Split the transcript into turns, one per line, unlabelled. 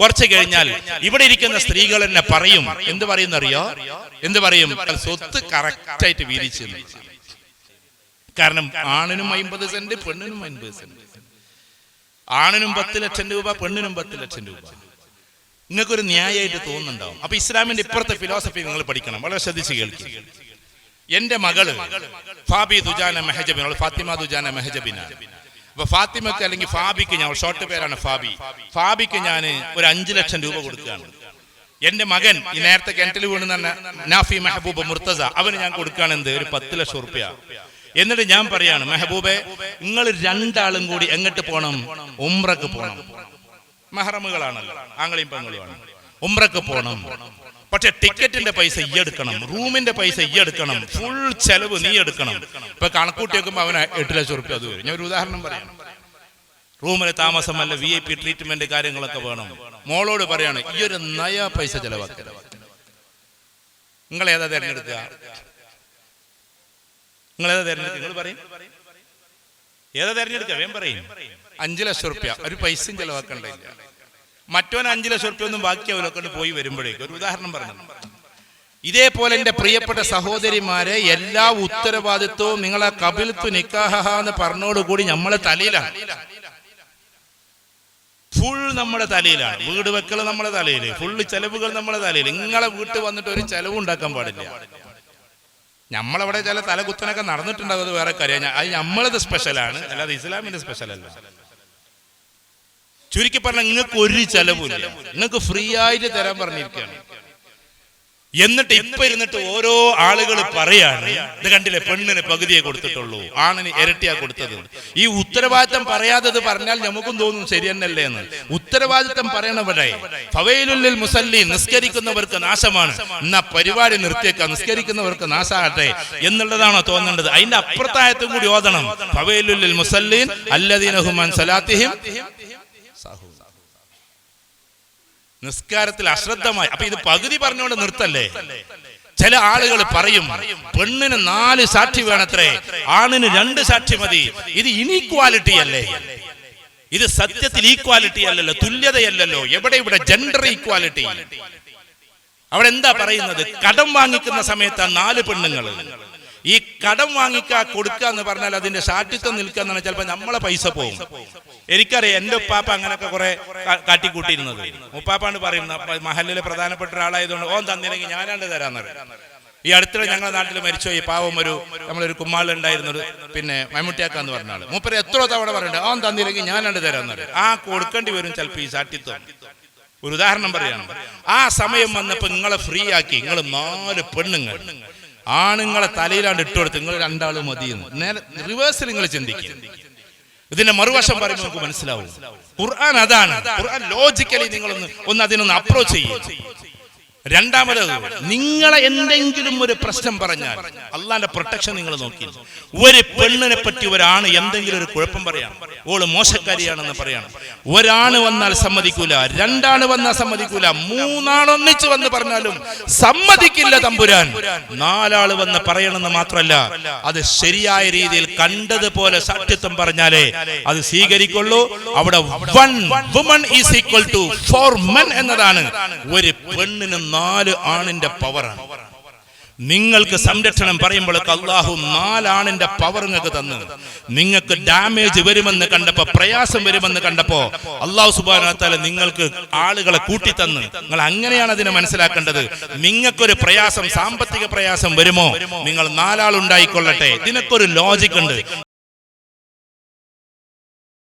കുറച്ച് കഴിഞ്ഞാൽ ഇവിടെ ഇരിക്കുന്ന സ്ത്രീകൾ എന്നെ പറയും, എന്ത് പറയുന്നറിയോ? എന്ത് പറയും? സ്വത്ത് കറക്റ്റായിട്ട് വീതിച്ചു. കാരണം ആണിനും 50 സെന്റ്, പെണ്ണിനും 50 സെന്റ്. ആണിനും 10 ലക്ഷം രൂപ, പെണ്ണിനും 10 ലക്ഷം രൂപ. നിങ്ങൾക്കൊരു ന്യായമായിട്ട് തോന്നുന്നുണ്ടാവും. അപ്പൊ ഇസ്ലാമിന്റെ ഇപ്പുറത്തെ ഫിലോസഫി നിങ്ങൾ പഠിക്കണം. വളരെ ശ്രദ്ധിച്ച് കേൾക്കും. എന്റെ മകള് ഫാബി ദുജാന മെഹജബിൻ, ഫാത്തിമ ദുജാന മെഹജബിന. അപ്പൊ ഫാത്തിമക്ക് അല്ലെങ്കിൽ ഫാബിക്ക്, ഞാൻ ഷോർട്ട് പേരാണ് ഫാബി, ഫാബിക്ക് ഞാൻ ഒരു 5 ലക്ഷം രൂപ കൊടുക്കുകയാണ്. എന്റെ മകൻ ഈ നേരത്തെ കിണറ്റിൽ വീണെന്ന് നാഫി മെഹബൂബ് മുർത്തസ, അവന് ഞാൻ കൊടുക്കുകയാണ് എന്ത്, ഒരു 10 ലക്ഷം റുപ്യ. എന്നിട്ട് ഞാൻ പറയാണ്, മെഹബൂബെ നിങ്ങൾ രണ്ടാളും കൂടി എങ്ങോട്ട് പോണം? ഉംറക്ക് പോണം. മഹറമുകളാണല്ലോ, ആങ്ങളെയും പെങ്ങളുമാണ്. ഉംറക്ക് പോണം. പക്ഷെ ടിക്കറ്റിന്റെ പൈസ ഈ എടുക്കണം, റൂമിന്റെ പൈസ ഈ എടുക്കണം, ഫുൾ ചെലവ് നീ എടുക്കണം. ഇപ്പൊ കണക്കൂട്ടി വെക്കുമ്പോ അവന് 8 ലക്ഷം റുപ്യ അത് വരും. ഞാൻ ഒരു ഉദാഹരണം പറയാം. റൂമിലെ താമസമല്ല, VIP ട്രീറ്റ്മെന്റ് കാര്യങ്ങളൊക്കെ വേണം. മോളോട് പറയാണ്, ഈ ഒരു നയ പൈസ ചെലവാക്കരുത്. നിങ്ങൾ ഏതാ തെരഞ്ഞെടുക്കുക? നിങ്ങൾ ഏതാ തെരഞ്ഞെടുക്കുക? നിങ്ങൾ പറയും, ഏതാ തെരഞ്ഞെടുക്കുക? വേം പറയും. 5 ലക്ഷം റുപ്യ ഒരു പൈസയും ചെലവാക്കണ്ടില്ല. മറ്റോൻ 5 ലക്ഷം റുപ്യ ഒന്നും ബാക്കിയാവില്ല പോയി വരുമ്പോഴേക്കും. ഒരു ഉദാഹരണം പറഞ്ഞു. ഇതേപോലെ എന്റെ പ്രിയപ്പെട്ട സഹോദരിമാരെ, എല്ലാ ഉത്തരവാദിത്വവും നിങ്ങളെ കബിൽത്തു നിക്കാഹ എന്ന് പറഞ്ഞോടുകൂടി നമ്മളെ തലയിലാണ്. ഫുൾ നമ്മുടെ തലയിലാണ്. വീട് വെക്കൽ നമ്മുടെ തലയില്, ഫുള്ള് ചെലവുകൾ നമ്മുടെ തലയിൽ. നിങ്ങളെ വീട്ടിൽ വന്നിട്ട് ഒരു ചെലവ് ഉണ്ടാക്കാൻ പാടില്ല. നമ്മളവിടെ ചില തലകുത്തനൊക്കെ നടന്നിട്ടുണ്ടാവും, അത് വേറെ കാര്യം. അത് നമ്മളത് സ്പെഷ്യലാണ്, അല്ലാതെ ഇസ്ലാമിന്റെ സ്പെഷ്യൽ അല്ല. ചുരുക്കി പറഞ്ഞാൽ നിങ്ങൾക്ക് ഒരു ചെലവില്ല, നിങ്ങൾക്ക് ഫ്രീ ആയിട്ട് തരാൻ പറഞ്ഞിരിക്കുകയാണ്. എന്നിട്ട് ഇപ്പൊ ഇരുന്നിട്ട് ഓരോ ആളുകൾ പറയാണ്, ഇത് കണ്ടില്ലേ, പെണ്ണിന് പകുതിയെ കൊടുത്തിട്ടുള്ളൂ, ആണിന് ഇരട്ടിയാ കൊടുത്തത്. ഈ ഉത്തരവാദിത്തം പറയാത്തത് പറഞ്ഞാൽ നമുക്കും തോന്നും ശരി തന്നെയല്ലേ എന്ന്. ഉത്തരവാദിത്തം പറയണവിടെ ഫവൈലുൽ മുസല്ലീൻ, നിസ്കരിക്കുന്നവർക്ക് നാശമാണ്, എന്നാ പരിപാടി നിർത്തിയേക്കാം, നിസ്കരിക്കുന്നവർക്ക് നാശാകട്ടെ എന്നുള്ളതാണോ തോന്നേണ്ടത്? അതിന്റെ അപ്പുറത്തായത്തും കൂടി ഓതണം, ഫവൈലുൽ മുസല്ലീൻ അല്ലദീന ഹും അൻ സലാത്തിഹിം. നിസ്കാരത്തിൽ അശ്രദ്ധമായി. അപ്പൊ ഇത് പകുതി പറഞ്ഞുകൊണ്ട് നിർത്തല്ലേ? ചില ആളുകൾ പറയും, പെണ്ണിന് 4 സാക്ഷി വേണത്രേ, ആണിന് 2 സാക്ഷി മതി. ഇത് ഇനീക്വാലിറ്റി അല്ലേ? ഇത് സത്യത്തിൽ ഈക്വാലിറ്റി അല്ലല്ലോ, തുല്യതയല്ലല്ലോ. ഇവിടെ ജെൻഡർ ഈക്വാലിറ്റി. അവിടെ എന്താ പറയുന്നത്? കടം വാങ്ങിക്കുന്ന സമയത്ത് 4 പെണ്ണുങ്ങൾ. ഈ കടം വാങ്ങിക്കാ കൊടുക്കുക എന്ന് പറഞ്ഞാൽ അതിന്റെ സാക്ഷിത്വം നിൽക്കുക എന്നാണ്. ചിലപ്പോൾ നമ്മളെ പൈസ പോകും. എനിക്കറിയാം, എന്റെ ഉപ്പാപ്പ അങ്ങനെയൊക്കെ കുറെ കാട്ടിക്കൂട്ടിയിരുന്നത്. ഉപ്പാപ്പാണ്ട് പറയുന്ന മഹലിലെ പ്രധാനപ്പെട്ട ഒരാളായതുകൊണ്ട് ഓൻ തന്നില്ലെങ്കിൽ ഞാനാണ്ട് തരാന്ന് പറയും. ഈ അടുത്തിടെ ഞങ്ങളുടെ നാട്ടിൽ മരിച്ചുപോയി പാവം നമ്മളൊരു കുമ്മാളുണ്ടായിരുന്നത്, പിന്നെ മമ്മൂട്ടിയാക്കാന്ന് പറഞ്ഞ ആള്. മൂപ്പര് എത്ര തവണ പറയണ്ട, ഓൻ തന്നില്ലെങ്കിൽ ഞാനാണ്ട് തരാന്ന് പറയും. ആ കൊടുക്കേണ്ടി വരും ചിലപ്പോൾ ഈ സാക്ഷിത്വം. ഒരു ഉദാഹരണം പറയാണ്. ആ സമയം വന്നപ്പോ നിങ്ങളെ ഫ്രീ ആക്കി, നിങ്ങൾ 4 പെണ്ണുങ്ങൾ ആണുങ്ങളെ തലയിലാണ്ട് ഇട്ടുകൊടുത്ത് നിങ്ങൾ 2 ആള് മതിയെന്ന്. നേരെ റിവേഴ്സിൽ നിങ്ങൾ ചിന്തിക്കുക. ഇതിന്റെ മറുവശം പറയുമ്പോൾ നമുക്ക് മനസ്സിലാവും. ഖുർആൻ അതാണ്. ഖുർആൻ ലോജിക്കലി നിങ്ങളൊന്ന് അതിനൊന്ന് അപ്രോച്ച് ചെയ്യും. രണ്ടാമത്, നിങ്ങളെ എന്തെങ്കിലും ഒരു പ്രശ്നം പറഞ്ഞാൽ അള്ളാന്റെ പ്രൊട്ടക്ഷൻ നിങ്ങൾ നോക്കി. ഒരു പെണ്ണിനെ പറ്റി ഒരാണ് എന്തെങ്കിലും ഒരു കുഴപ്പം പറയാം, ഓള് മോശക്കാരിയാണെന്ന് പറയണം. ഒരാണ് വന്നാൽ സമ്മതിക്കൂല, 2 ആള് വന്നാൽ സമ്മതിക്കൂല, 3 ആൾ ഒന്നിച്ച് വന്ന് പറഞ്ഞാലും സമ്മതിക്കില്ല തമ്പുരാൻ. 4 ആള് വന്ന് പറയണമെന്ന് മാത്രമല്ല, അത് ശരിയായ രീതിയിൽ കണ്ടതുപോലെ സാക്ഷ്യത്വം പറഞ്ഞാലേ അത് സ്വീകരിക്കുള്ളൂ. അവിടെ 1 woman is equal to 4 men എന്നതാണ് ഒരു പെണ്ണിന് 4 ആണിന്റെ പവറാണ്. നിങ്ങൾക്ക് സംരക്ഷണം പറയുമ്പോഴൊക്കെ അള്ളാഹു 4 ആണിന്റെ പവർ നിങ്ങൾക്ക് തന്നു. നിങ്ങൾക്ക് ഡാമേജ് വരുമെന്ന് കണ്ടപ്പോ, പ്രയാസം വരുമെന്ന് കണ്ടപ്പോ അള്ളാഹു സുബ്ഹാനഹു വ തആല നിങ്ങൾക്ക് ആളുകളെ കൂട്ടിത്തന്നു. നിങ്ങൾ അങ്ങനെയാണ് അതിനെ മനസ്സിലാക്കേണ്ടത്. നിങ്ങൾക്കൊരു പ്രയാസം, സാമ്പത്തിക പ്രയാസം വരുമോ, നിങ്ങൾ 4 ആൾ ഉണ്ടായിക്കൊള്ളട്ടെ. ഇതിനൊക്കെ ഒരു ലോജിക് ഉണ്ട്.